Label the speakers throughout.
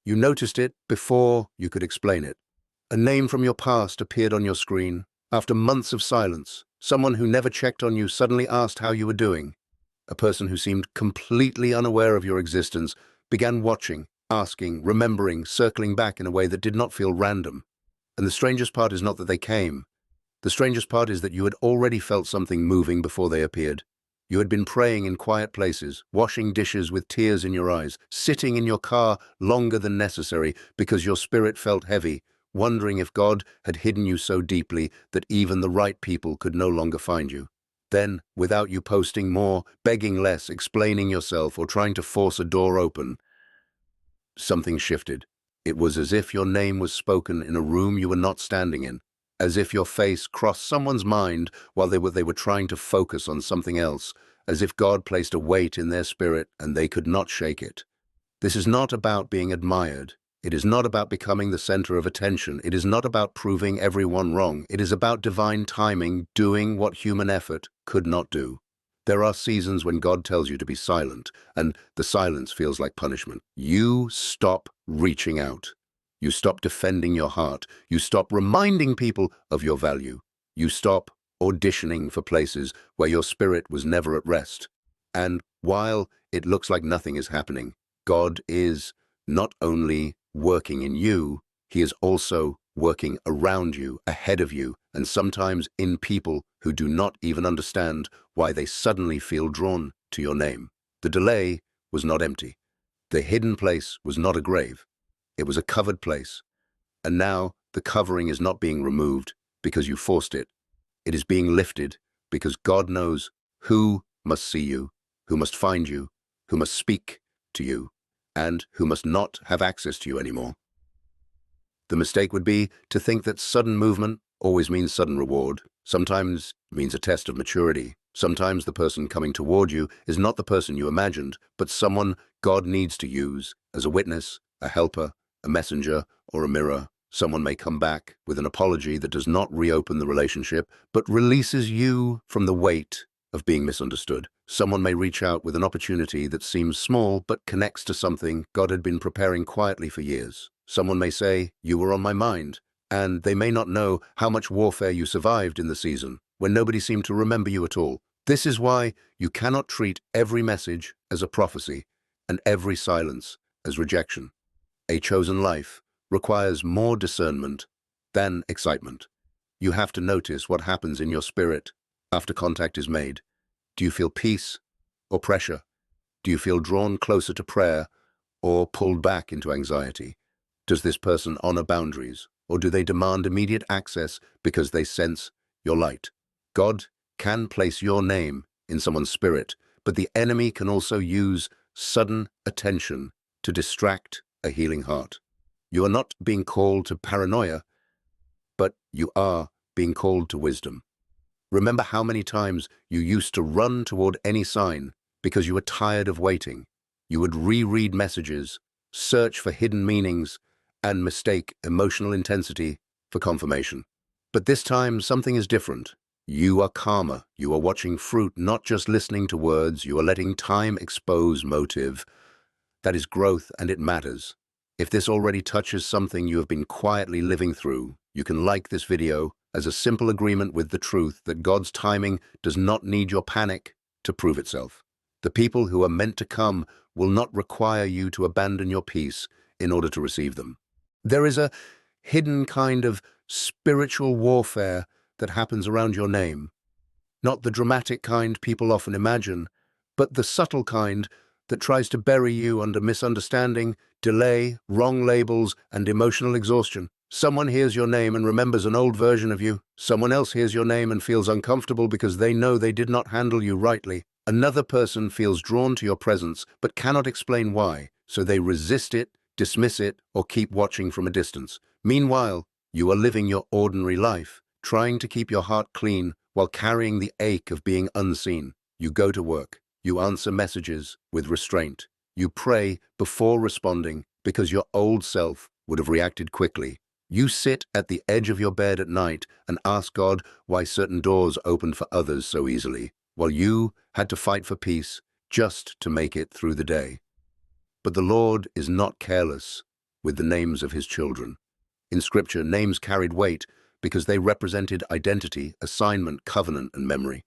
Speaker 1: You noticed it before you could explain it. A name from your past appeared on your screen. After months of silence, someone who never checked on you suddenly asked how you were doing. A person who seemed completely unaware of your existence began watching, asking, remembering, circling back in a way that did not feel random. And the strangest part is not that they came. The strangest part is that you had already felt something moving before they appeared. You had been praying in quiet places, washing dishes with tears in your eyes, sitting in your car longer than necessary because your spirit felt heavy, wondering if God had hidden you so deeply that even the right people could no longer find you. Then, without you posting more, begging less, explaining yourself, or trying to force a door open, something shifted. It was as if your name was spoken in a room you were not standing in, as if your face crossed someone's mind while they were trying to focus on something else, as if God placed a weight in their spirit and they could not shake it. This is not about being admired. It is not about becoming the center of attention. It is not about proving everyone wrong. It is about divine timing, doing what human effort could not do. There are seasons when God tells you to be silent, and the silence feels like punishment. You stop reaching out. You stop defending your heart. You stop reminding people of your value. You stop auditioning for places where your spirit was never at rest. And while it looks like nothing is happening, God is not only working in you, He is also working around you, ahead of you, and sometimes in people who do not even understand why they suddenly feel drawn to your name. The delay was not empty. The hidden place was not a grave. It was a covered place. And now the covering is not being removed because you forced it. It is being lifted because God knows who must see you, who must find you, who must speak to you, and who must not have access to you anymore. The mistake would be to think that sudden movement always means sudden reward. Sometimes it means a test of maturity. Sometimes the person coming toward you is not the person you imagined, but someone God needs to use as a witness, a helper, a messenger, or a mirror. Someone may come back with an apology that does not reopen the relationship, but releases you from the weight of being misunderstood. Someone may reach out with an opportunity that seems small but connects to something God had been preparing quietly for years. Someone may say, "You were on my mind," and they may not know how much warfare you survived in the season, when nobody seemed to remember you at all. This is why you cannot treat every message as a prophecy and every silence as rejection. A chosen life requires more discernment than excitement. You have to notice what happens in your spirit after contact is made. Do you feel peace or pressure? Do you feel drawn closer to prayer or pulled back into anxiety? Does this person honor boundaries, or do they demand immediate access because they sense your light? God can place your name in someone's spirit, but the enemy can also use sudden attention to distract a healing heart. You are not being called to paranoia, but you are being called to wisdom. Remember how many times you used to run toward any sign because you were tired of waiting. You would reread messages, search for hidden meanings, and mistake emotional intensity for confirmation. But this time, something is different. You are calmer. You are watching fruit, not just listening to words. You are letting time expose motive. That is growth, and it matters. If this already touches something you have been quietly living through, you can like this video as a simple agreement with the truth that God's timing does not need your panic to prove itself. The people who are meant to come will not require you to abandon your peace in order to receive them. There is a hidden kind of spiritual warfare that happens around your name. Not the dramatic kind people often imagine, but the subtle kind that tries to bury you under misunderstanding, delay, wrong labels, and emotional exhaustion. Someone hears your name and remembers an old version of you. Someone else hears your name and feels uncomfortable because they know they did not handle you rightly. Another person feels drawn to your presence but cannot explain why, so they resist it, dismiss it, or keep watching from a distance. Meanwhile, you are living your ordinary life, trying to keep your heart clean while carrying the ache of being unseen. You go to work. You answer messages with restraint. You pray before responding because your old self would have reacted quickly. You sit at the edge of your bed at night and ask God why certain doors opened for others so easily, while you had to fight for peace just to make it through the day. But the Lord is not careless. with the names of his children. In Scripture, names carried weight because they represented identity, assignment, covenant, and memory.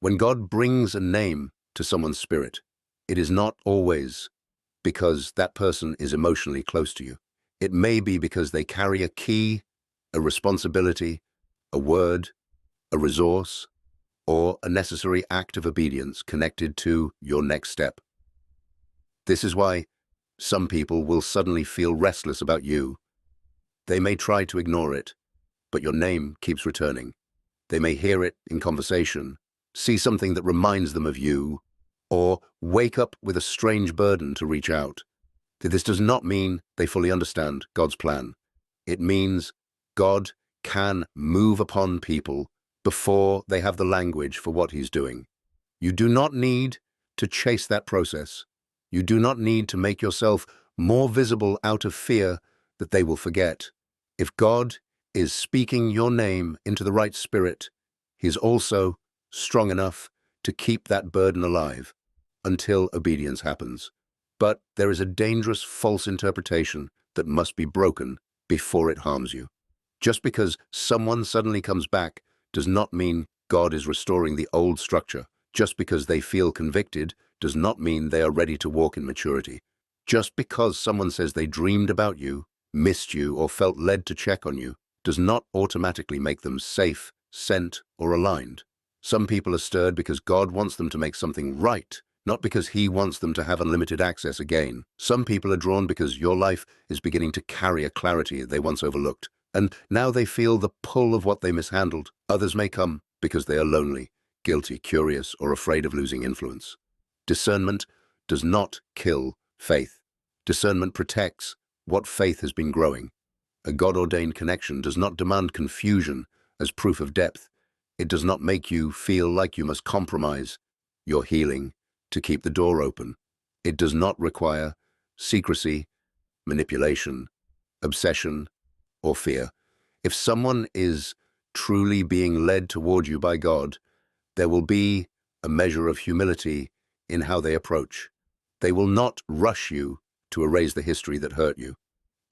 Speaker 1: When God brings a name to someone's spirit, it is not always because that person is emotionally close to you. It may be because they carry a key, a responsibility, a word, a resource, or a necessary act of obedience connected to your next step. This is why some people will suddenly feel restless about you. They may try to ignore it, but your name keeps returning. They may hear it in conversation, see something that reminds them of you, or wake up with a strange burden to reach out. This does not mean they fully understand God's plan. It means God can move upon people before they have the language for what he's doing. You do not need to chase that process. You do not need to make yourself more visible out of fear that they will forget. If God is speaking your name into the right spirit, he's also strong enough to keep that burden alive until obedience happens. But there is a dangerous false interpretation that must be broken before it harms you. Just because someone suddenly comes back does not mean God is restoring the old structure. Just because they feel convicted does not mean they are ready to walk in maturity. Just because someone says they dreamed about you, missed you, or felt led to check on you does not automatically make them safe, sent, or aligned. Some people are stirred because God wants them to make something right, not because he wants them to have unlimited access again. Some people are drawn because your life is beginning to carry a clarity they once overlooked, and now they feel the pull of what they mishandled. Others may come because they are lonely, guilty, curious, or afraid of losing influence. Discernment does not kill faith. Discernment protects what faith has been growing. A God-ordained connection does not demand confusion as proof of depth. It does not make you feel like you must compromise your healing to keep the door open. It does not require secrecy, manipulation, obsession, or fear. If someone is truly being led toward you by God, there will be a measure of humility in how they approach. They will not rush you to erase the history that hurt you.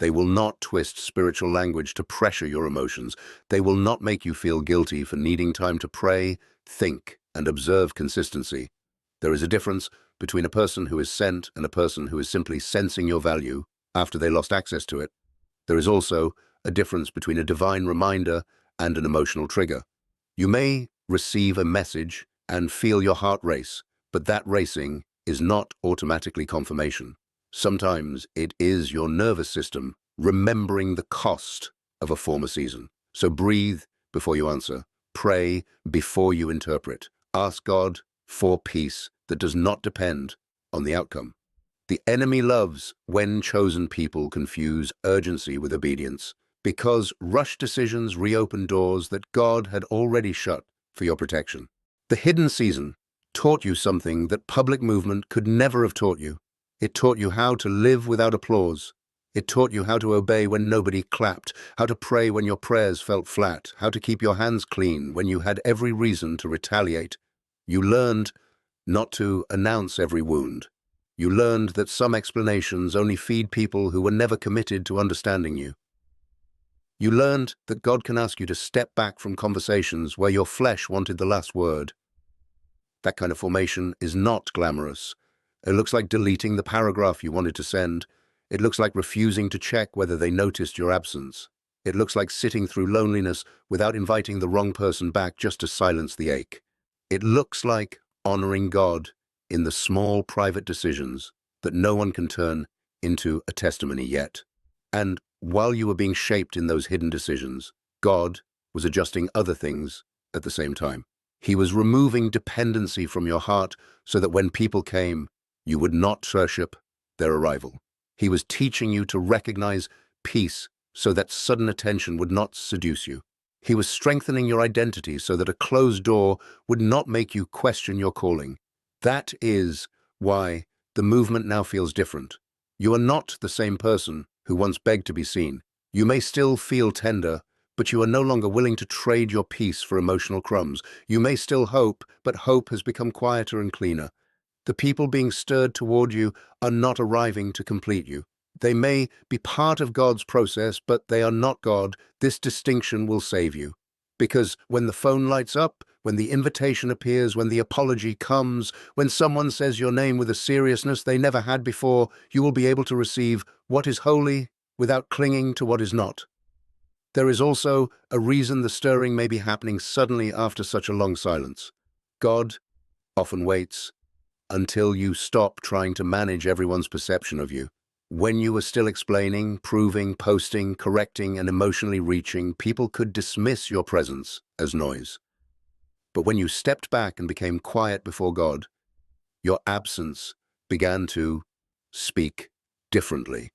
Speaker 1: They will not twist spiritual language to pressure your emotions. They will not make you feel guilty for needing time to pray, think, and observe consistency. There is a difference between a person who is sent and a person who is simply sensing your value after they lost access to it. There is also a difference between a divine reminder and an emotional trigger. You may receive a message and feel your heart race, but that racing is not automatically confirmation. Sometimes it is your nervous system remembering the cost of a former season. So breathe before you answer. Pray before you interpret. Ask God for peace that does not depend on the outcome. The enemy loves when chosen people confuse urgency with obedience, because rushed decisions reopen doors that God had already shut for your protection. The hidden season taught you something that public movement could never have taught you. It taught you how to live without applause. It taught you how to obey when nobody clapped, how to pray when your prayers felt flat, how to keep your hands clean when you had every reason to retaliate. You learned not to announce every wound. You learned that some explanations only feed people who were never committed to understanding you. You learned that God can ask you to step back from conversations where your flesh wanted the last word. That kind of formation is not glamorous. It looks like deleting the paragraph you wanted to send. It looks like refusing to check whether they noticed your absence. It looks like sitting through loneliness without inviting the wrong person back just to silence the ache. It looks like honoring God in the small private decisions that no one can turn into a testimony yet. And while you were being shaped in those hidden decisions, God was adjusting other things at the same time. He was removing dependency from your heart so that when people came, you would not worship their arrival. He was teaching you to recognize peace so that sudden attention would not seduce you. He was strengthening your identity so that a closed door would not make you question your calling. That is why the movement now feels different. You are not the same person who once begged to be seen. You may still feel tender, but you are no longer willing to trade your peace for emotional crumbs. You may still hope, but hope has become quieter and cleaner. The people being stirred toward you are not arriving to complete you. They may be part of God's process, but they are not God. This distinction will save you. Because when the phone lights up, when the invitation appears, when the apology comes, when someone says your name with a seriousness they never had before, you will be able to receive what is holy without clinging to what is not. There is also a reason the stirring may be happening suddenly after such a long silence. God often waits until you stop trying to manage everyone's perception of you. When you were still explaining, proving, posting, correcting, and emotionally reaching, people could dismiss your presence as noise. But when you stepped back and became quiet before God, your absence began to speak differently.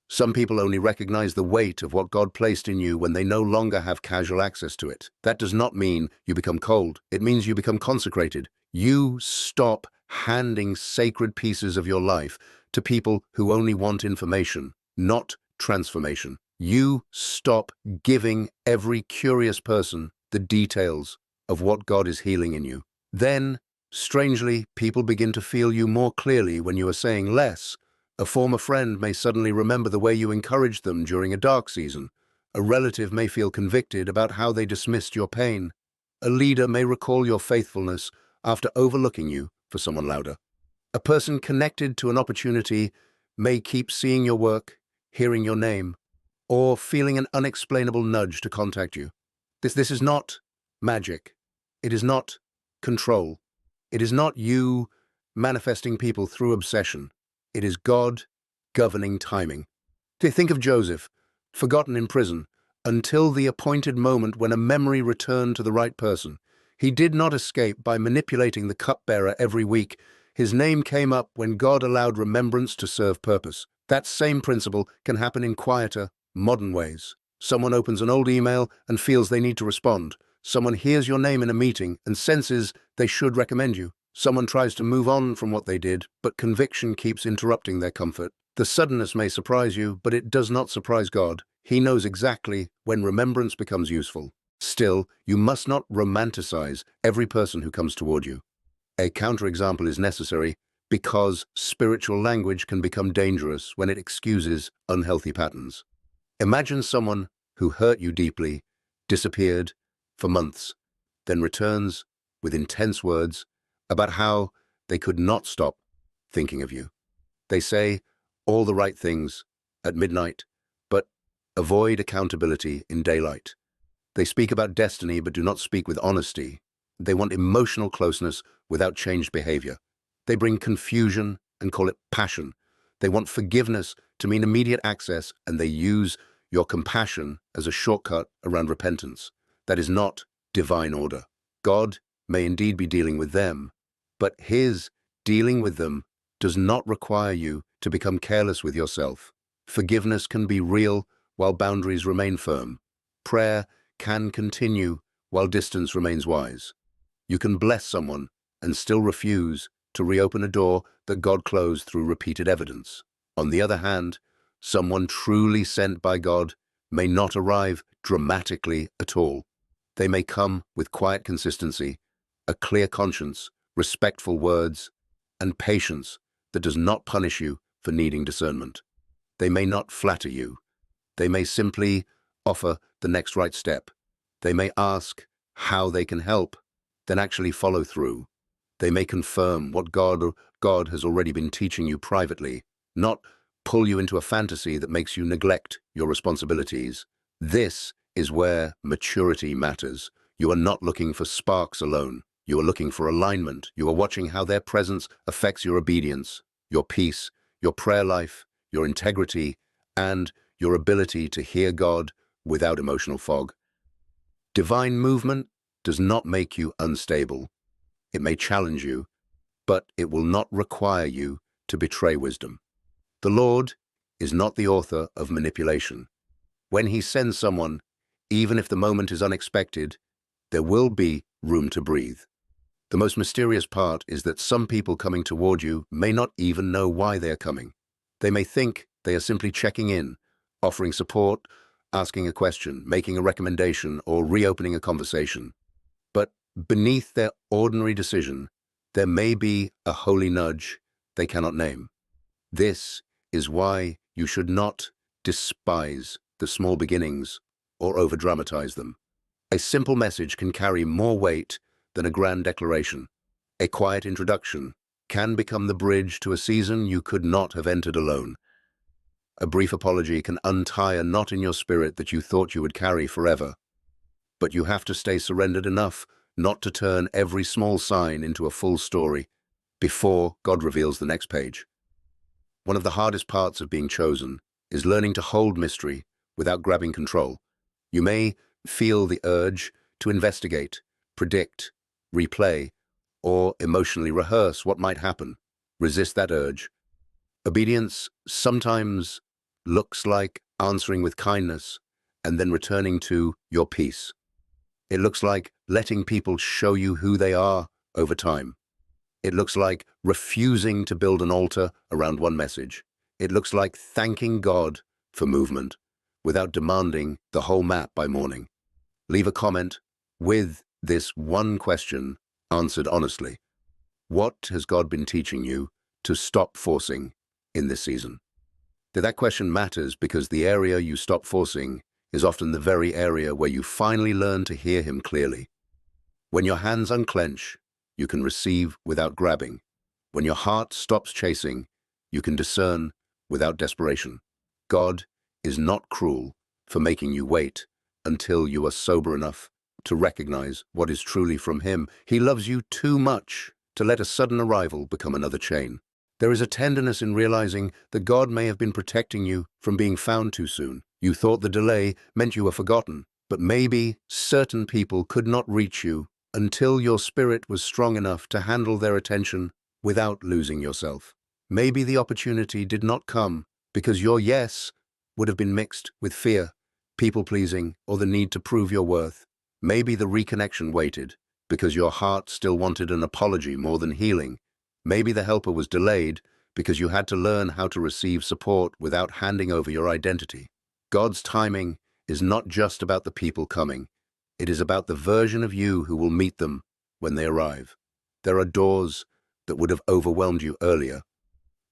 Speaker 1: Some people only recognize the weight of what God placed in you when they no longer have casual access to it. That does not mean you become cold. It means you become consecrated. You stop handing sacred pieces of your life to people who only want information, not transformation. You stop giving every curious person the details of what God is healing in you. Then, strangely, people begin to feel you more clearly when you are saying less. A former friend may suddenly remember the way you encouraged them during a dark season. A relative may feel convicted about how they dismissed your pain. A leader may recall your faithfulness after overlooking you for someone louder. A person connected to an opportunity may keep seeing your work, hearing your name, or feeling an unexplainable nudge to contact you. This is not magic. It is not control. It is not you manifesting people through obsession. It is God governing timing. Think of Joseph, forgotten in prison, until the appointed moment when a memory returned to the right person. He did not escape by manipulating the cupbearer every week. His name came up when God allowed remembrance to serve purpose. That same principle can happen in quieter, modern ways. Someone opens an old email and feels they need to respond. Someone hears your name in a meeting and senses they should recommend you. Someone tries to move on from what they did, but conviction keeps interrupting their comfort. The suddenness may surprise you, but it does not surprise God. He knows exactly when remembrance becomes useful. Still, you must not romanticize every person who comes toward you. A counterexample is necessary because spiritual language can become dangerous when it excuses unhealthy patterns. Imagine someone who hurt you deeply, disappeared for months, then returns with intense words about how they could not stop thinking of you. They say all the right things at midnight, but avoid accountability in daylight. They speak about destiny but do not speak with honesty. They want emotional closeness without changed behavior. They bring confusion and call it passion. They want forgiveness to mean immediate access, and they use your compassion as a shortcut around repentance. That is not divine order. God may indeed be dealing with them, but his dealing with them does not require you to become careless with yourself. Forgiveness can be real while boundaries remain firm. Prayer can continue while distance remains wise. You can bless someone and still refuse to reopen a door that God closed through repeated evidence. On the other hand, someone truly sent by God may not arrive dramatically at all. They may come with quiet consistency, a clear conscience, respectful words, and patience that does not punish you for needing discernment. They may not flatter you. They may simply offer the next right step. They may ask how they can help, then actually follow through. They may confirm what God has already been teaching you privately, not pull you into a fantasy that makes you neglect your responsibilities. This is where maturity matters. You are not looking for sparks alone. You are looking for alignment. You are watching how their presence affects your obedience, your peace, your prayer life, your integrity, and your ability to hear God without emotional fog. Divine movement does not make you unstable. It may challenge you, but it will not require you to betray wisdom. The Lord is not the author of manipulation. When he sends someone, even if the moment is unexpected, there will be room to breathe. The most mysterious part is that some people coming toward you may not even know why they are coming. They may think they are simply checking in, offering support, asking a question, making a recommendation, or reopening a conversation. But beneath their ordinary decision, there may be a holy nudge they cannot name. This is why You should not despise the small beginnings or over-dramatize them. A simple message can carry more weight than a grand declaration. A quiet introduction can become the bridge to a season you could not have entered alone. A brief apology can untie a knot in your spirit that you thought you would carry forever. But you have to stay surrendered enough not to turn every small sign into a full story before God reveals the next page. One of the hardest parts of being chosen is learning to hold mystery without grabbing control. You may feel the urge to investigate, predict, replay, or emotionally rehearse what might happen. Resist that urge. Obedience sometimes looks like answering with kindness and then returning to your peace. It looks like letting people show you who they are over time. It looks like refusing to build an altar around one message. It looks like thanking God for movement without demanding the whole map by morning. Leave a comment with this one question answered honestly. What has God been teaching you to stop forcing in this season? That question matters because the area you stop forcing is often the very area where you finally learn to hear Him clearly. When your hands unclench, you can receive without grabbing. When your heart stops chasing, you can discern without desperation. God is not cruel for making you wait until you are sober enough to recognize what is truly from Him. He loves you too much to let a sudden arrival become another chain. There is a tenderness in realizing that God may have been protecting you from being found too soon. You thought the delay meant you were forgotten, but maybe certain people could not reach you until your spirit was strong enough to handle their attention without losing yourself. Maybe the opportunity did not come because your yes would have been mixed with fear, people-pleasing, or the need to prove your worth. Maybe the reconnection waited because your heart still wanted an apology more than healing. Maybe the helper was delayed because you had to learn how to receive support without handing over your identity. God's timing is not just about the people coming. It is about the version of you who will meet them when they arrive. There are doors that would have overwhelmed you earlier,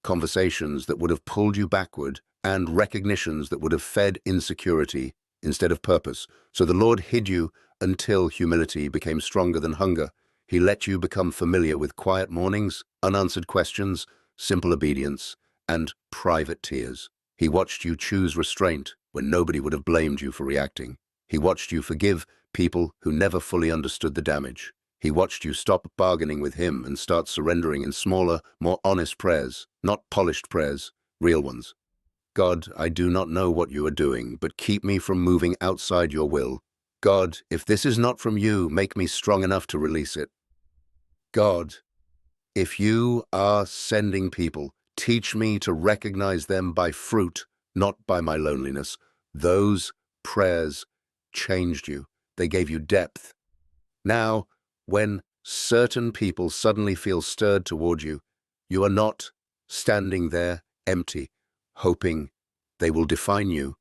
Speaker 1: conversations that would have pulled you backward, and recognitions that would have fed insecurity instead of purpose. So the Lord hid you until humility became stronger than hunger. He let you become familiar with quiet mornings, unanswered questions, simple obedience, and private tears. He watched you choose restraint when nobody would have blamed you for reacting. He watched you forgive people who never fully understood the damage. He watched you stop bargaining with Him and start surrendering in smaller, more honest prayers, not polished prayers, real ones. God, I do not know what you are doing, but keep me from moving outside your will. God, if this is not from you, make me strong enough to release it. God, if you are sending people, teach me to recognize them by fruit, not by my loneliness. Those prayers changed you. They gave you depth. Now, when certain people suddenly feel stirred toward you, you are not standing there empty, hoping they will define you.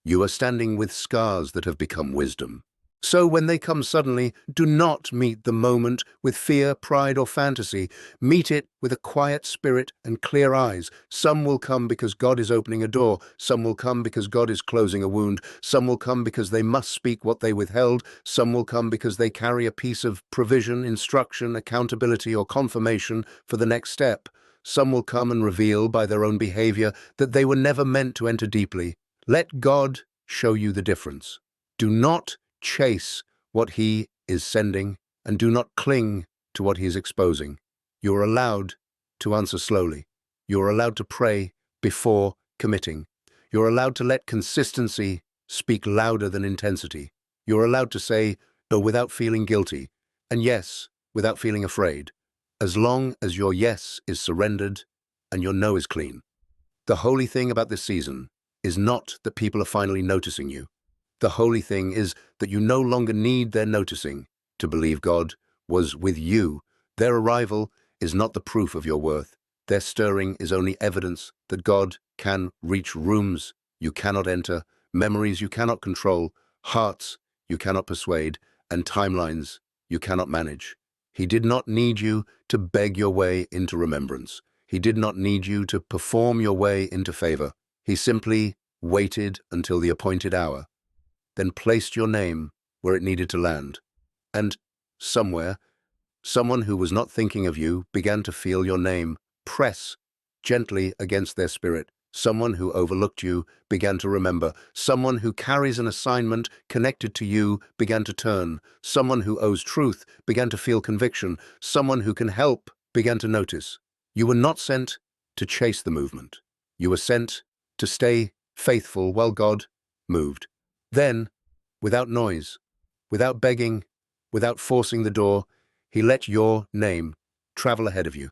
Speaker 1: You are standing with scars that have become wisdom. So when they come suddenly, do not meet the moment with fear, pride, or fantasy. Meet it with a quiet spirit and clear eyes. Some will come because God is opening a door. Some will come because God is closing a wound. Some will come because they must speak what they withheld. Some will come because they carry a piece of provision, instruction, accountability, or confirmation for the next step. Some will come and reveal by their own behavior that they were never meant to enter deeply. Let God show you the difference. Do not chase what He is sending, and do not cling to what He is exposing. You are allowed to answer slowly. You are allowed to pray before committing. You are allowed to let consistency speak louder than intensity. You are allowed to say no without feeling guilty, and yes without feeling afraid, as long as your yes is surrendered and your no is clean. The holy thing about this season is not that people are finally noticing you. The holy thing is that you no longer need their noticing to believe God was with you. Their arrival is not the proof of your worth. Their stirring is only evidence that God can reach rooms you cannot enter, memories you cannot control, hearts you cannot persuade, and timelines you cannot manage. He did not need you to beg your way into remembrance. He did not need you to perform your way into favor. He simply waited until the appointed hour, then placed your name where it needed to land. And somewhere, someone who was not thinking of you began to feel your name press gently against their spirit. Someone who overlooked you began to remember. Someone who carries an assignment connected to you began to turn. Someone who owes truth began to feel conviction. Someone who can help began to notice. You were not sent to chase the movement. You were sent to stay faithful while God moved. Then, without noise, without begging, without forcing the door, he let your name travel ahead of you.